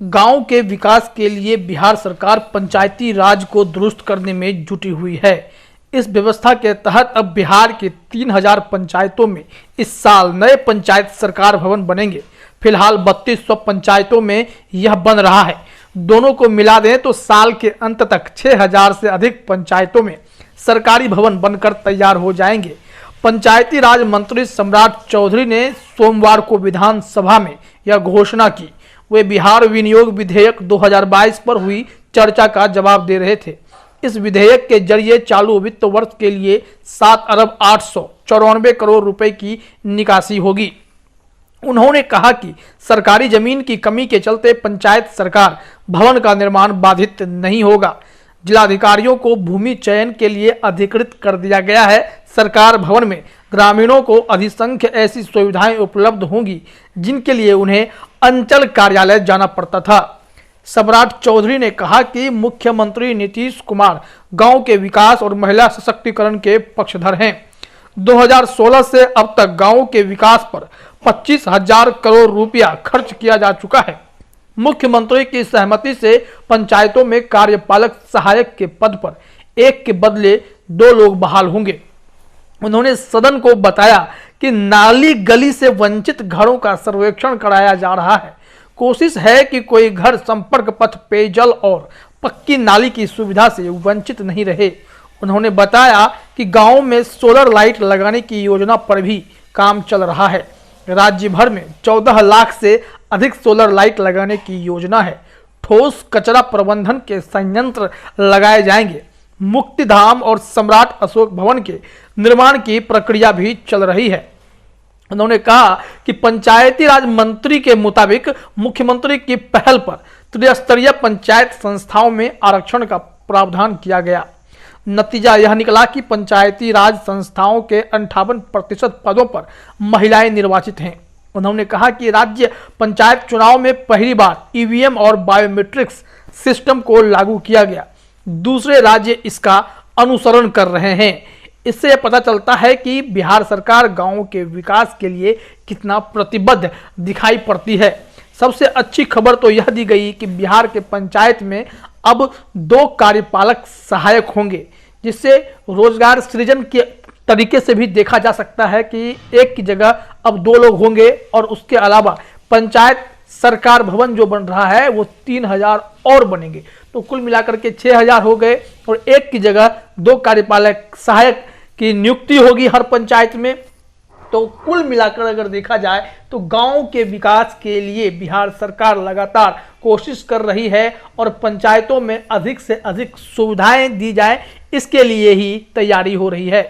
गांव के विकास के लिए बिहार सरकार पंचायती राज को दुरुस्त करने में जुटी हुई है। इस व्यवस्था के तहत अब बिहार के 3000 पंचायतों में इस साल नए पंचायत सरकार भवन बनेंगे। फिलहाल 3200 पंचायतों में यह बन रहा है। दोनों को मिला दें तो साल के अंत तक 6000 से अधिक पंचायतों में सरकारी भवन बनकर तैयार हो जाएंगे। पंचायती राज मंत्री सम्राट चौधरी ने सोमवार को विधानसभा में यह घोषणा की। वे बिहार विनियोग विधेयक 2022 पर हुई चर्चा का जवाब दे रहे थे। इस विधेयक के जरिए चालू वित्त वर्ष के लिए 7 अरब 894 करोड़ रुपए की निकासी होगी। उन्होंने कहा कि सरकारी जमीन की कमी के चलते पंचायत सरकार भवन का निर्माण बाधित नहीं होगा। जिलाधिकारियों को भूमि चयन के लिए अधिकृत कर दिया गया है। सरकार भवन में ग्रामीणों को अधिसंख्य ऐसी सुविधाएं उपलब्ध होंगी जिनके लिए उन्हें अंचल कार्यालय जाना पड़ता था। सम्राट चौधरी ने कहा कि मुख्यमंत्री नीतीश कुमार गांव के विकास और महिला सशक्तिकरण के पक्षधर हैं। 2016 से अब तक गांव के विकास पर 25,000 करोड़ रुपया खर्च किया जा चुका है। मुख्यमंत्री की सहमति से पंचायतों में कार्यपालक सहायक के पद पर एक के बदले 2 लोग बहाल होंगे। उन्होंने सदन को बताया कि नाली गली से वंचित घरों का सर्वेक्षण कराया जा रहा है। कोशिश है कि कोई घर संपर्क पथ, पेयजल और पक्की नाली की सुविधा से वंचित नहीं रहे। उन्होंने बताया कि गांव में सोलर लाइट लगाने की योजना पर भी काम चल रहा है। राज्य भर में 14 लाख से अधिक सोलर लाइट लगाने की योजना है। ठोस कचरा प्रबंधन के संयंत्र लगाए जाएंगे। मुक्तिधाम और सम्राट अशोक भवन के निर्माण की प्रक्रिया भी चल रही है। उन्होंने कहा कि पंचायती राज मंत्री के मुताबिक मुख्यमंत्री की पहल पर त्रिस्तरीय पंचायत संस्थाओं में आरक्षण का प्रावधान किया गया। नतीजा यह निकला कि पंचायती राज संस्थाओं के 58% पदों पर महिलाएं निर्वाचित हैं। उन्होंने कहा कि राज्य पंचायत चुनाव में पहली बार ईवीएम और बायोमेट्रिक्स सिस्टम को लागू किया गया। दूसरे राज्य इसका अनुसरण कर रहे हैं। इससे पता चलता है कि बिहार सरकार गांवों के विकास के लिए कितना प्रतिबद्ध दिखाई पड़ती है। सबसे अच्छी खबर तो यह दी गई कि बिहार के पंचायत में अब 2 कार्यपालक सहायक होंगे, जिससे रोजगार सृजन के तरीके से भी देखा जा सकता है कि एक की जगह अब 2 लोग होंगे। और उसके अलावा पंचायत सरकार भवन जो बन रहा है वो 3000 और बनेंगे, तो कुल मिलाकर के 6000 हो गए। और एक की जगह 2 कार्यपालक सहायक की नियुक्ति होगी हर पंचायत में। तो कुल मिलाकर अगर देखा जाए तो गांव के विकास के लिए बिहार सरकार लगातार कोशिश कर रही है और पंचायतों में अधिक से अधिक सुविधाएं दी जाए, इसके लिए ही तैयारी हो रही है।